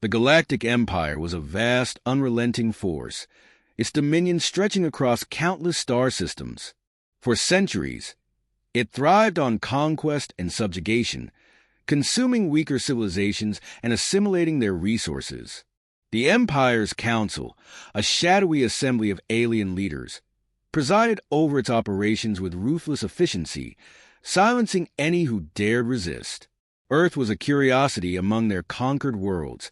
The Galactic Empire was a vast, unrelenting force, its dominion stretching across countless star systems. For centuries, it thrived on conquest and subjugation, consuming weaker civilizations and assimilating their resources. The Empire's Council, a shadowy assembly of alien leaders, presided over its operations with ruthless efficiency, silencing any who dared resist. Earth was a curiosity among their conquered worlds,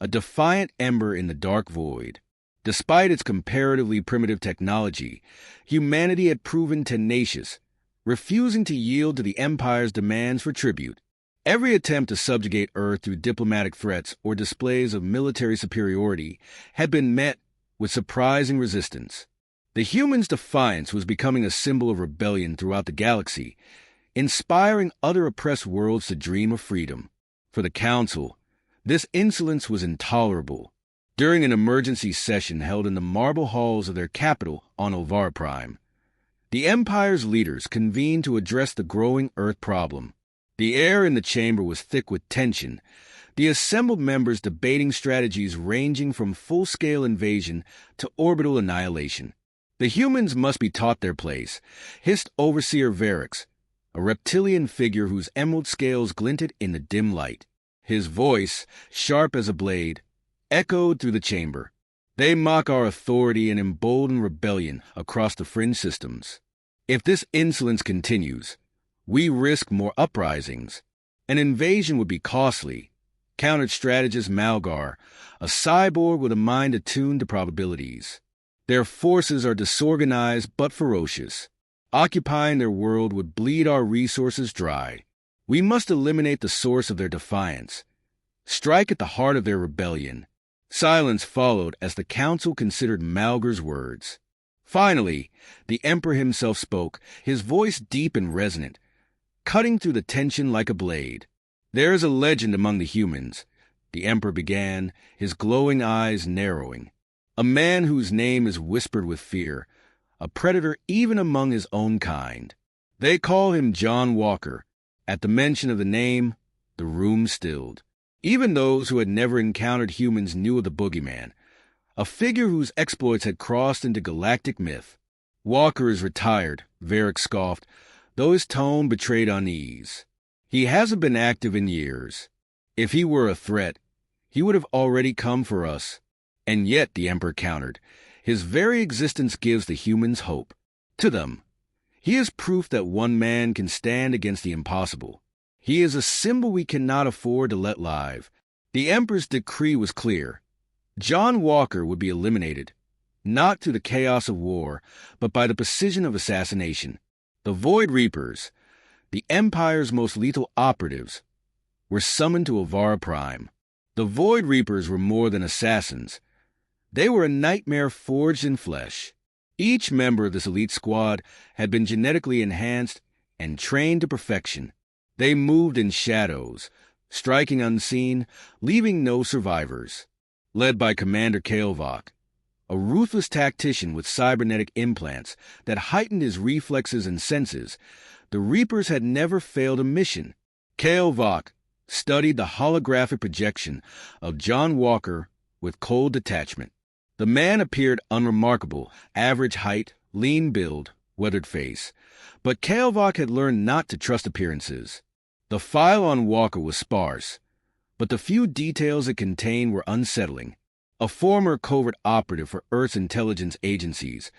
a defiant ember in the dark void. Despite its comparatively primitive technology, humanity had proven tenacious, refusing to yield to the Empire's demands for tribute. Every attempt to subjugate Earth through diplomatic threats or displays of military superiority had been met with surprising resistance. The humans' defiance was becoming a symbol of rebellion throughout the galaxy, inspiring other oppressed worlds to dream of freedom. For the Council, this insolence was intolerable. During an emergency session held in the marble halls of their capital on Elvara Prime, the Empire's leaders convened to address the growing Earth problem. The air in the chamber was thick with tension, the assembled members debating strategies ranging from full-scale invasion to orbital annihilation. The humans must be taught their place, hissed Overseer Varix, a reptilian figure whose emerald scales glinted in the dim light. His voice, sharp as a blade, echoed through the chamber. They mock our authority and embolden rebellion across the fringe systems. If this insolence continues, we risk more uprisings. An invasion would be costly, countered strategist Malgar, a cyborg with a mind attuned to probabilities. Their forces are disorganized but ferocious. Occupying their world would bleed our resources dry. We must eliminate the source of their defiance, strike at the heart of their rebellion. Silence followed as the council considered Malgar's words. Finally, the Emperor himself spoke, his voice deep and resonant, cutting through the tension like a blade. There is a legend among the humans, the Emperor began, his glowing eyes narrowing. A man whose name is whispered with fear, a predator even among his own kind. They call him John Walker. At the mention of the name, the room stilled. Even those who had never encountered humans knew of the Boogeyman, a figure whose exploits had crossed into galactic myth. Walker is retired, Varric scoffed, though his tone betrayed unease. He hasn't been active in years. If he were a threat, he would have already come for us. And yet, the Emperor countered, his very existence gives the humans hope. To them, he is proof that one man can stand against the impossible. He is a symbol we cannot afford to let live. The Emperor's decree was clear. John Walker would be eliminated, not through the chaos of war, but by the precision of assassination. The Void Reapers, the Empire's most lethal operatives, were summoned to Elvara Prime. The Void Reapers were more than assassins. They were a nightmare forged in flesh. Each member of this elite squad had been genetically enhanced and trained to perfection. They moved in shadows, striking unseen, leaving no survivors. Led by Commander Kael'vak, a ruthless tactician with cybernetic implants that heightened his reflexes and senses, the Reapers had never failed a mission. Kael'vak studied the holographic projection of John Walker with cold detachment. The man appeared unremarkable, average height, lean build, weathered face. But Kael'vak had learned not to trust appearances. The file on Walker was sparse, but the few details it contained were unsettling. A former covert operative for Earth's intelligence agencies,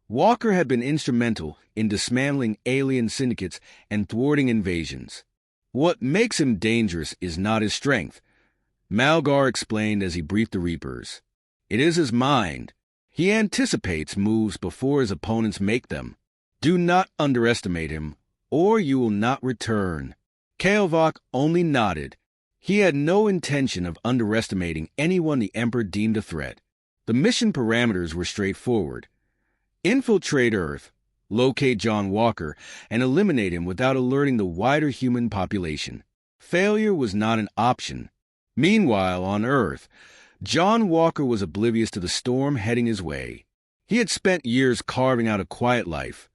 Walker had been instrumental in dismantling alien syndicates and thwarting invasions. What makes him dangerous is not his strength, Malgar explained as he briefed the Reapers. It is his mind. He anticipates moves before his opponents make them. Do not underestimate him, or you will not return. Kael'vak only nodded. He had no intention of underestimating anyone the Emperor deemed a threat. The mission parameters were straightforward. Infiltrate Earth, locate John Walker, and eliminate him without alerting the wider human population. Failure was not an option. Meanwhile, on Earth, John Walker was oblivious to the storm heading his way. He had spent years carving out a quiet life,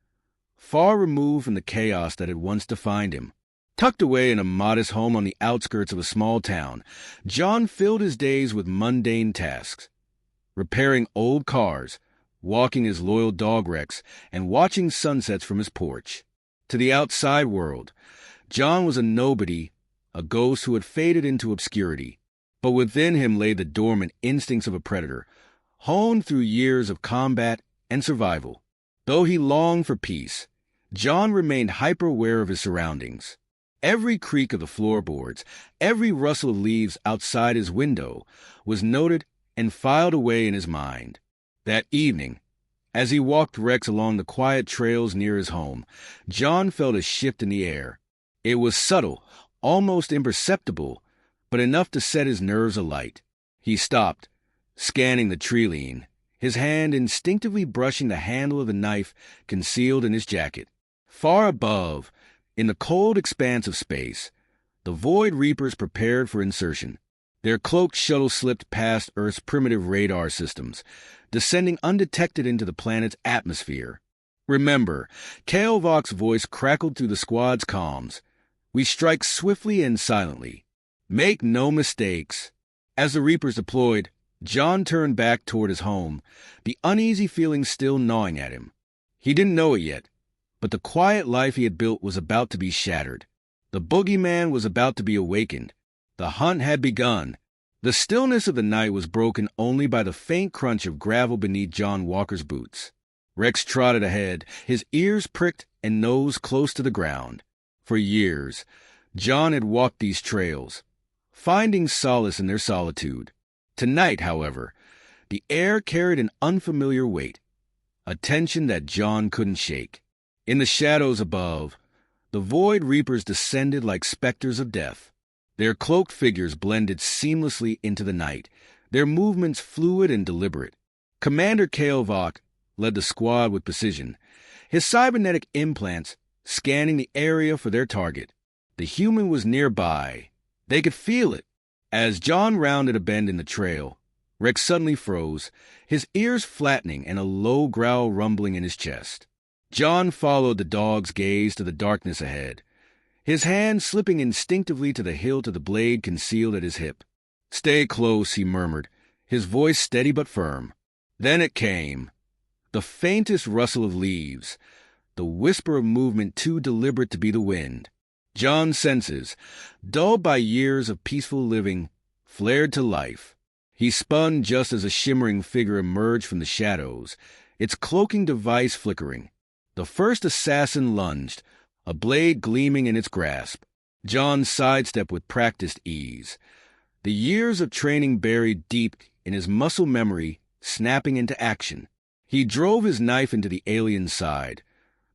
far removed from the chaos that had once defined him. Tucked away in a modest home on the outskirts of a small town, John filled his days with mundane tasks: repairing old cars, walking his loyal dog Rex, and watching sunsets from his porch. To the outside world, John was a nobody, a ghost who had faded into obscurity. But within him lay the dormant instincts of a predator, honed through years of combat and survival. Though he longed for peace, John remained hyper-aware of his surroundings. Every creak of the floorboards, every rustle of leaves outside his window was noted and filed away in his mind. That evening, as he walked Rex along the quiet trails near his home, John felt a shift in the air. It was subtle, almost imperceptible, but enough to set his nerves alight. He stopped, scanning the tree-line, his hand instinctively brushing the handle of the knife concealed in his jacket. Far above, in the cold expanse of space, the Void Reapers prepared for insertion. Their cloaked shuttle slipped past Earth's primitive radar systems, descending undetected into the planet's atmosphere. "Remember," Kael'Vok's voice crackled through the squad's comms, "we strike swiftly and silently. Make no mistakes." As the Reapers deployed, John turned back toward his home, the uneasy feeling still gnawing at him. He didn't know it yet, but the quiet life he had built was about to be shattered. The Boogeyman was about to be awakened. The hunt had begun. The stillness of the night was broken only by the faint crunch of gravel beneath John Walker's boots. Rex trotted ahead, his ears pricked and nose close to the ground. For years, John had walked these trails, finding solace in their solitude. Tonight, however, the air carried an unfamiliar weight, a tension that John couldn't shake. In the shadows above, the Void Reapers descended like specters of death. Their cloaked figures blended seamlessly into the night, their movements fluid and deliberate. Commander Kael'Vok led the squad with precision, his cybernetic implants scanning the area for their target. The human was nearby. They could feel it. As John rounded a bend in the trail, Rex suddenly froze, his ears flattening and a low growl rumbling in his chest. John followed the dog's gaze to the darkness ahead, his hand slipping instinctively to the hilt of the blade concealed at his hip. "Stay close," he murmured, his voice steady but firm. Then it came. The faintest rustle of leaves, the whisper of movement too deliberate to be the wind. John's senses, dulled by years of peaceful living, flared to life. He spun just as a shimmering figure emerged from the shadows, its cloaking device flickering. The first assassin lunged, a blade gleaming in its grasp. John sidestepped with practiced ease, the years of training buried deep in his muscle memory snapping into action. He drove his knife into the alien's side,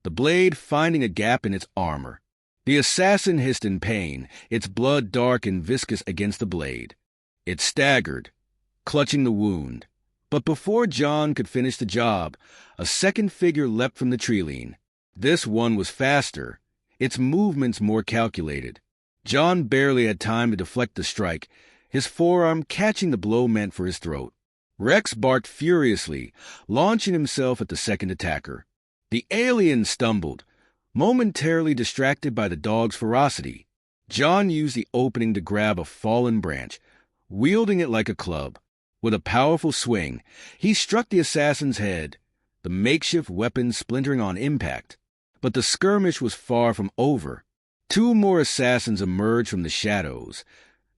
the blade finding a gap in its armor. The assassin hissed in pain, its blood dark and viscous against the blade. It staggered, clutching the wound. But before John could finish the job, a second figure leapt from the tree-line. This one was faster, its movements more calculated. John barely had time to deflect the strike, his forearm catching the blow meant for his throat. Rex barked furiously, launching himself at the second attacker. The alien stumbled, momentarily distracted by the dog's ferocity. John used the opening to grab a fallen branch, wielding it like a club. With a powerful swing, he struck the assassin's head, the makeshift weapon splintering on impact. But the skirmish was far from over. Two more assassins emerged from the shadows,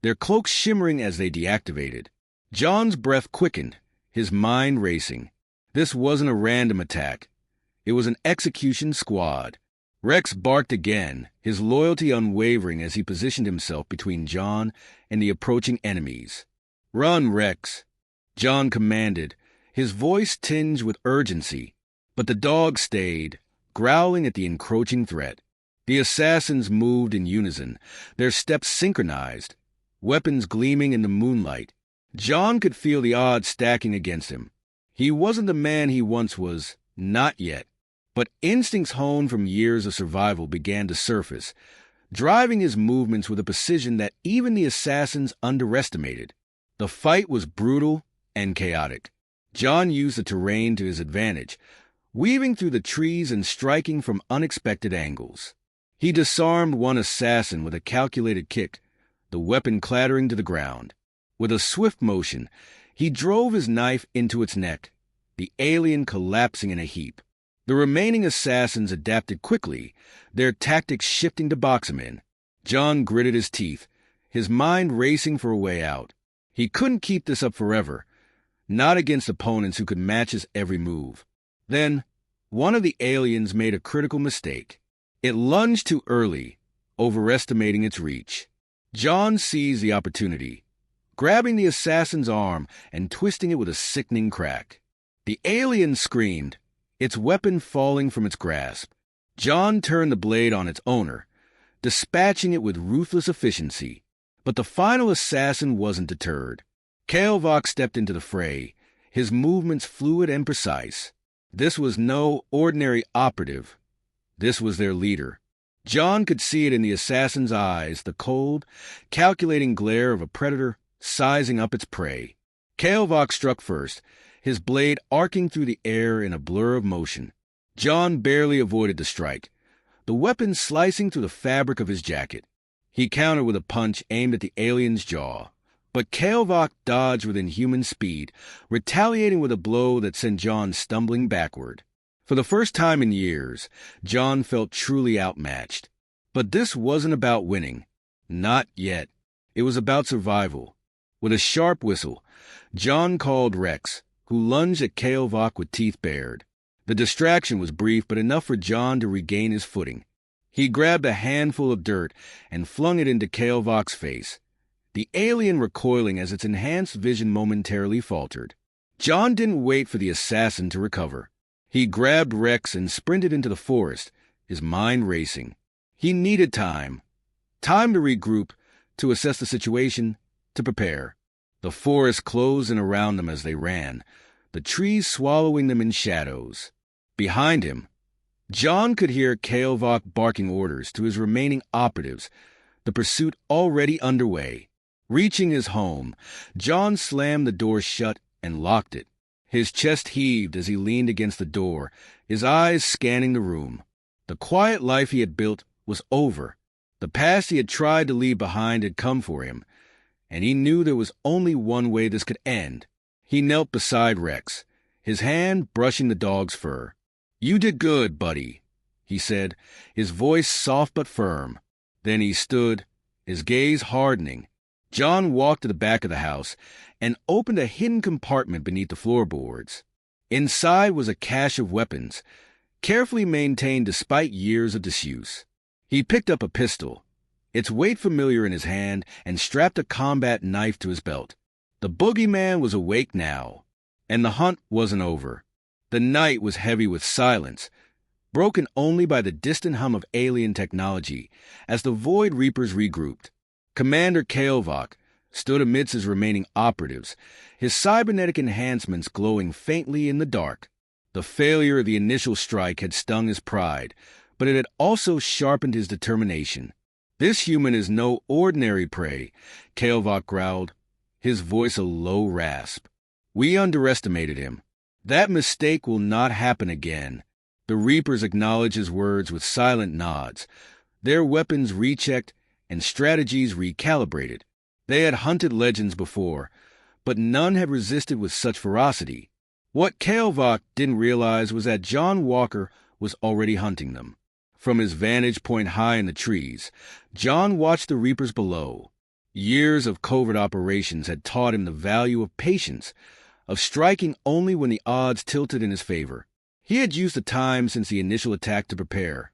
their cloaks shimmering as they deactivated. John's breath quickened, his mind racing. This wasn't a random attack. It was an execution squad. Rex barked again, his loyalty unwavering as he positioned himself between John and the approaching enemies. "Run, Rex," John commanded, his voice tinged with urgency. But the dog stayed, growling at the encroaching threat. The assassins moved in unison, their steps synchronized, weapons gleaming in the moonlight. John could feel the odds stacking against him. He wasn't the man he once was, not yet. But instincts honed from years of survival began to surface, driving his movements with a precision that even the assassins underestimated. The fight was brutal and chaotic. John used the terrain to his advantage, weaving through the trees and striking from unexpected angles. He disarmed one assassin with a calculated kick, the weapon clattering to the ground. With a swift motion, he drove his knife into its neck, the alien collapsing in a heap. The remaining assassins adapted quickly, their tactics shifting to box him in. John gritted his teeth, his mind racing for a way out. He couldn't keep this up forever, not against opponents who could match his every move. Then, one of the aliens made a critical mistake. It lunged too early, overestimating its reach. John seized the opportunity, grabbing the assassin's arm and twisting it with a sickening crack. The alien screamed, its weapon falling from its grasp. John turned the blade on its owner, dispatching it with ruthless efficiency. But the final assassin wasn't deterred. Kael'vak stepped into the fray, his movements fluid and precise. This was no ordinary operative. This was their leader. John could see it in the assassin's eyes, the cold, calculating glare of a predator sizing up its prey. Kael'vak struck first, his blade arcing through the air in a blur of motion. John barely avoided the strike, the weapon slicing through the fabric of his jacket. He countered with a punch aimed at the alien's jaw, but Kael'vak dodged with inhuman speed, retaliating with a blow that sent John stumbling backward. For the first time in years, John felt truly outmatched. But this wasn't about winning. Not yet. It was about survival. With a sharp whistle, John called Rex, who lunged at Kael'vak with teeth bared. The distraction was brief, but enough for John to regain his footing. He grabbed a handful of dirt and flung it into Kael'vak's face, the alien recoiling as its enhanced vision momentarily faltered. John didn't wait for the assassin to recover. He grabbed Rex and sprinted into the forest, his mind racing. He needed time. Time to regroup, to assess the situation, to prepare. The forest closed in around them as they ran, the trees swallowing them in shadows. Behind him, John could hear Kael'vak barking orders to his remaining operatives, the pursuit already underway. Reaching his home, John slammed the door shut and locked it. His chest heaved as he leaned against the door, his eyes scanning the room. The quiet life he had built was over. The past he had tried to leave behind had come for him, and he knew there was only one way this could end. He knelt beside Rex, his hand brushing the dog's fur. "You did good, buddy," he said, his voice soft but firm. Then he stood, his gaze hardening. John walked to the back of the house and opened a hidden compartment beneath the floorboards. Inside was a cache of weapons, carefully maintained despite years of disuse. He picked up a pistol, its weight familiar in his hand, and strapped a combat knife to his belt. The Boogeyman was awake now, and the hunt wasn't over. The night was heavy with silence, broken only by the distant hum of alien technology as the Void Reapers regrouped. Commander Kael'vak stood amidst his remaining operatives, his cybernetic enhancements glowing faintly in the dark. The failure of the initial strike had stung his pride, but it had also sharpened his determination. "This human is no ordinary prey," Kael'vak growled, his voice a low rasp. "We underestimated him. That mistake will not happen again." The Reapers acknowledged his words with silent nods, their weapons rechecked and strategies recalibrated. They had hunted legends before, but none had resisted with such ferocity. What Kael'vak didn't realize was that John Walker was already hunting them. From his vantage point high in the trees, John watched the Reapers below. Years of covert operations had taught him the value of patience, of striking only when the odds tilted in his favor. He had used the time since the initial attack to prepare,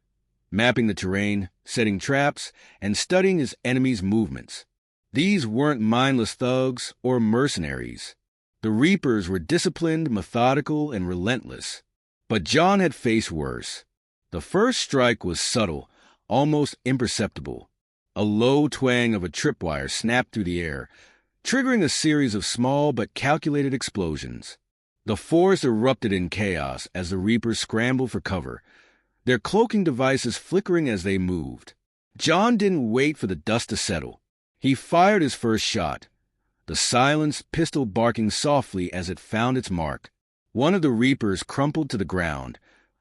mapping the terrain, setting traps, and studying his enemy's movements. These weren't mindless thugs or mercenaries. The Reapers were disciplined, methodical, and relentless. But John had faced worse. The first strike was subtle, almost imperceptible. A low twang of a tripwire snapped through the air, triggering a series of small but calculated explosions. The forest erupted in chaos as the Reapers scrambled for cover, their cloaking devices flickering as they moved. John didn't wait for the dust to settle. He fired his first shot, the silenced pistol barking softly as it found its mark. One of the Reapers crumpled to the ground,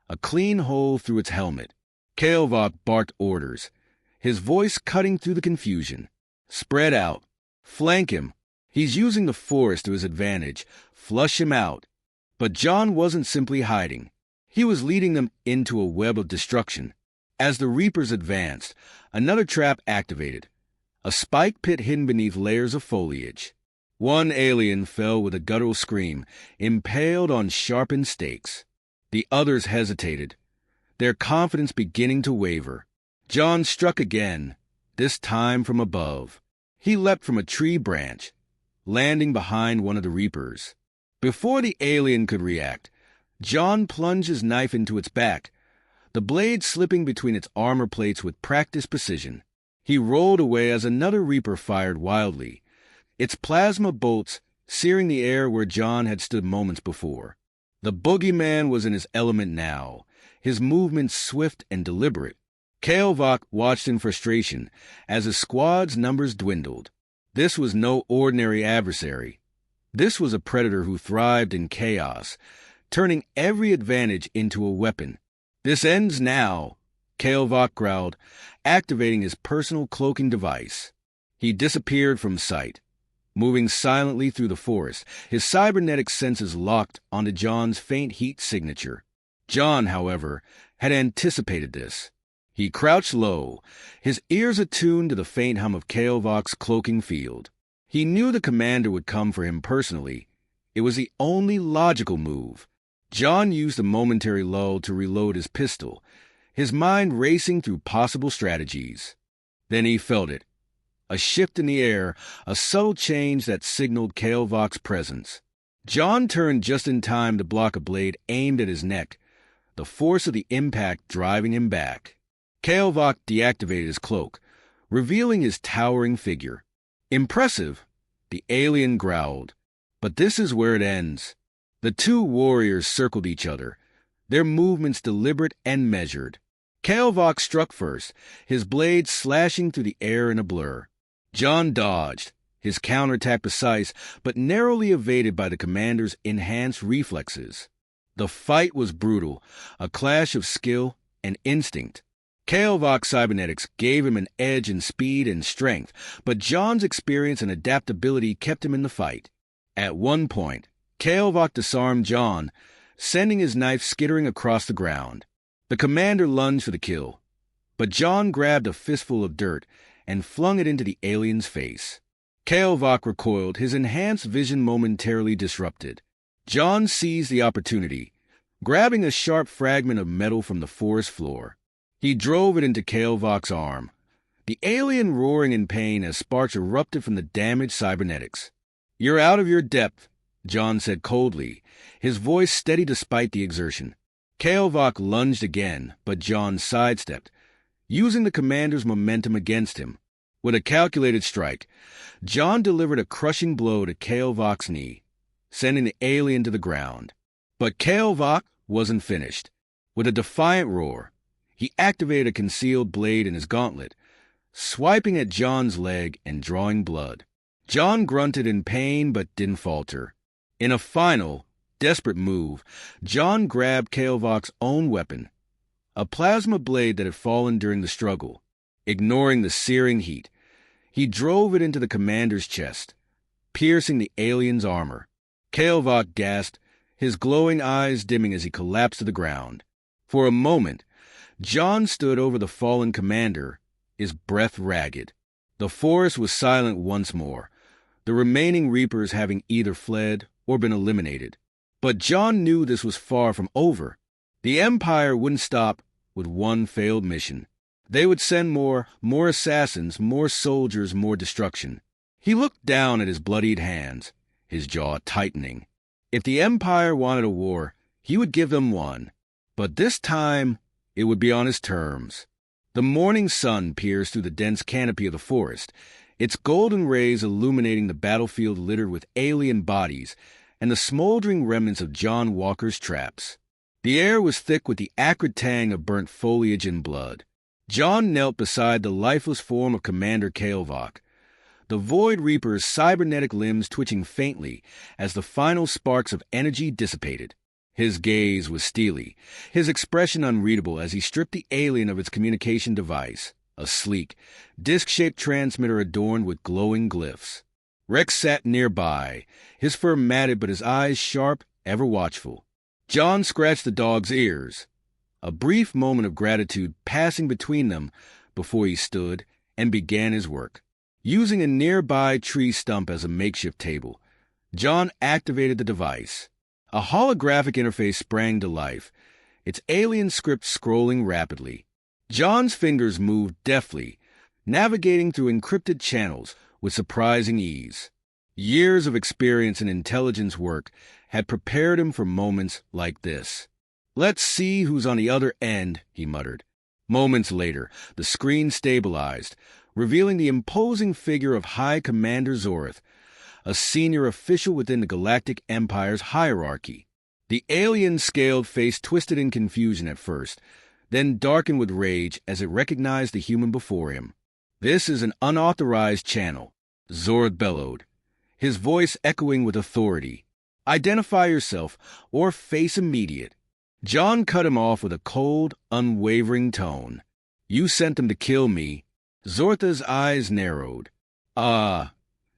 a clean hole through its helmet. Kael'vak barked orders, his voice cutting through the confusion. Spread out. Flank him. He's using the force to his advantage. Flush him out. But John wasn't simply hiding. He was leading them into a web of destruction. As the Reapers advanced, another trap activated. A spike pit hidden beneath layers of foliage. One alien fell with a guttural scream, impaled on sharpened stakes. The others hesitated, their confidence beginning to waver. John struck again, this time from above. He leapt from a tree branch, landing behind one of the Reapers. Before the alien could react, John plunged his knife into its back, the blade slipping between its armor plates with practiced precision. He rolled away as another Reaper fired wildly, its plasma bolts searing the air where John had stood moments before. The Boogeyman was in his element now, his movements swift and deliberate. Kael'vak watched in frustration as his squad's numbers dwindled. This was no ordinary adversary. This was a predator who thrived in chaos, turning every advantage into a weapon. "This ends now," Kael'vak growled, activating his personal cloaking device. He disappeared from sight, moving silently through the forest, his cybernetic senses locked onto John's faint heat signature. John, however, had anticipated this. He crouched low, his ears attuned to the faint hum of Kael'vak's cloaking field. He knew the commander would come for him personally. It was the only logical move. John used a momentary lull to reload his pistol, his mind racing through possible strategies. Then he felt it. A shift in the air, a subtle change that signaled Kael'vak's presence. John turned just in time to block a blade aimed at his neck, the force of the impact driving him back. Kael'vak deactivated his cloak, revealing his towering figure. "Impressive," the alien growled. "But this is where it ends." The two warriors circled each other, their movements deliberate and measured. Kael'vak struck first, his blade slashing through the air in a blur. John dodged, his counterattack precise but narrowly evaded by the commander's enhanced reflexes. The fight was brutal, a clash of skill and instinct. Kael'vak's cybernetics gave him an edge in speed and strength, but John's experience and adaptability kept him in the fight. At one point, Kael'vak disarmed John, sending his knife skittering across the ground. The commander lunged for the kill, but John grabbed a fistful of dirt and flung it into the alien's face. Kael'vak recoiled, his enhanced vision momentarily disrupted. John seized the opportunity, grabbing a sharp fragment of metal from the forest floor. He drove it into Kael'vak's arm, the alien roaring in pain as sparks erupted from the damaged cybernetics. "You're out of your depth," John said coldly, his voice steady despite the exertion. Kael'vak lunged again, but John sidestepped, using the commander's momentum against him. With a calculated strike, John delivered a crushing blow to Kael'vak's knee, sending the alien to the ground. But Kael'vak wasn't finished. With a defiant roar, he activated a concealed blade in his gauntlet, swiping at John's leg and drawing blood. John grunted in pain but didn't falter. In a final, desperate move, John grabbed Kael'vak's own weapon, a plasma blade that had fallen during the struggle. Ignoring the searing heat, he drove it into the commander's chest, piercing the alien's armor. Kael'vak gasped, his glowing eyes dimming as he collapsed to the ground. For a moment, John stood over the fallen commander, his breath ragged. The forest was silent once more, the remaining Reapers having either fled or been eliminated. But John knew this was far from over. The Empire wouldn't stop with one failed mission. They would send more assassins, more soldiers, more destruction. He looked down at his bloodied hands, his jaw tightening. If the Empire wanted a war, he would give them one. But this time, it would be on his terms. The morning sun pierced through the dense canopy of the forest, its golden rays illuminating the battlefield littered with alien bodies and the smoldering remnants of John Walker's traps. The air was thick with the acrid tang of burnt foliage and blood. John knelt beside the lifeless form of Commander Kael'vak, the Void Reaper's cybernetic limbs twitching faintly as the final sparks of energy dissipated. His gaze was steely, his expression unreadable as he stripped the alien of its communication device, a sleek, disc-shaped transmitter adorned with glowing glyphs. Rex sat nearby, his fur matted but his eyes sharp, ever watchful. John scratched the dog's ears, a brief moment of gratitude passing between them before he stood and began his work. Using a nearby tree stump as a makeshift table, John activated the device. A holographic interface sprang to life, its alien script scrolling rapidly. John's fingers moved deftly, navigating through encrypted channels with surprising ease. Years of experience in intelligence work had prepared him for moments like this. "Let's see who's on the other end," he muttered. Moments later, the screen stabilized, revealing the imposing figure of High Commander Zorth, a senior official within the Galactic Empire's hierarchy. The alien's scaled face twisted in confusion at first, then darkened with rage as it recognized the human before him. "This is an unauthorized channel," Zorth bellowed, his voice echoing with authority. "Identify yourself or face immediate." John cut him off with a cold, unwavering tone. "You sent them to kill me." Zortha's eyes narrowed. "Ah,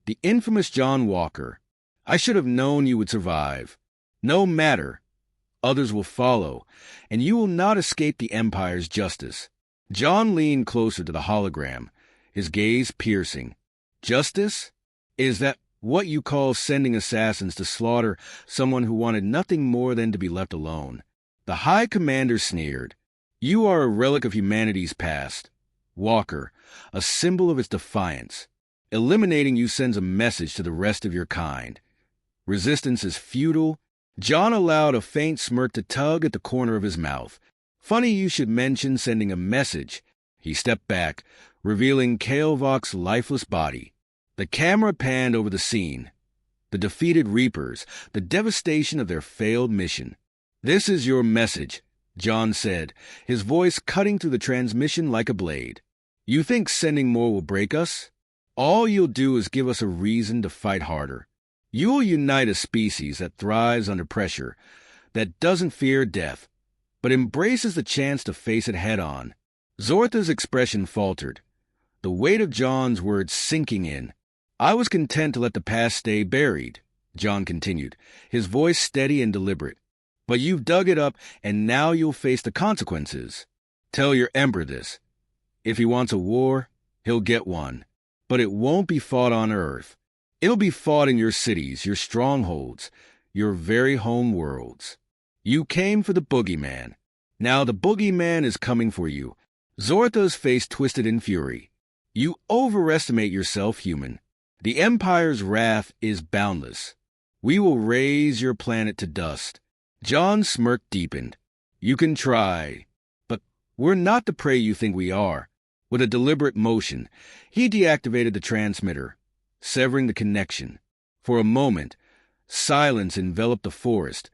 the infamous John Walker. I should have known you would survive. No matter. Others will follow, and you will not escape the Empire's justice." John leaned closer to the hologram, his gaze piercing. "Justice? Is that what you call sending assassins to slaughter someone who wanted nothing more than to be left alone?" The High Commander sneered. "You are a relic of humanity's past, Walker, a symbol of its defiance. Eliminating you sends a message to the rest of your kind. Resistance is futile." John allowed a faint smirk to tug at the corner of his mouth. "Funny you should mention sending a message." He stepped back, revealing Kael'vok's lifeless body. The camera panned over the scene. The defeated Reapers, the devastation of their failed mission. "This is your message," John said, his voice cutting through the transmission like a blade. "You think sending more will break us? All you'll do is give us a reason to fight harder. You will unite a species that thrives under pressure, that doesn't fear death, but embraces the chance to face it head-on." Zortha's expression faltered, the weight of John's words sinking in. "I was content to let the past stay buried," John continued, his voice steady and deliberate. "But you've dug it up, and now you'll face the consequences. Tell your Emperor this. If he wants a war, he'll get one. But it won't be fought on Earth. It'll be fought in your cities, your strongholds, your very home worlds. You came for the Boogeyman. Now the Boogeyman is coming for you." Zortha's face twisted in fury. "You overestimate yourself, human. The Empire's wrath is boundless. We will raze your planet to dust." John's smirk deepened. "You can try, but we're not the prey you think we are." With a deliberate motion, he deactivated the transmitter, severing the connection. For a moment, silence enveloped the forest,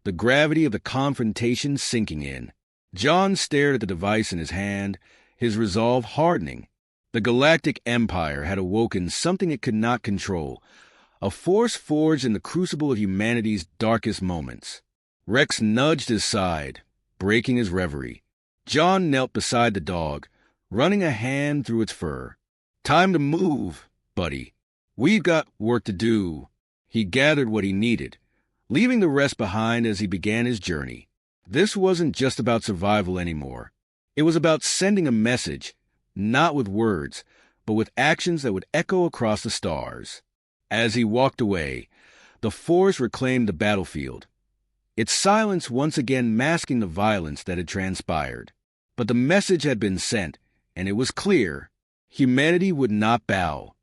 the gravity of the confrontation sinking in. John stared at the device in his hand, his resolve hardening. The Galactic Empire had awoken something it could not control, a force forged in the crucible of humanity's darkest moments. Rex nudged his side, breaking his reverie. John knelt beside the dog, running a hand through its fur. "Time to move, buddy. We've got work to do." He gathered what he needed, leaving the rest behind as he began his journey. This wasn't just about survival anymore. It was about sending a message, not with words, but with actions that would echo across the stars. As he walked away, the force reclaimed the battlefield, its silence once again masking the violence that had transpired. But the message had been sent, and it was clear. Humanity would not bow.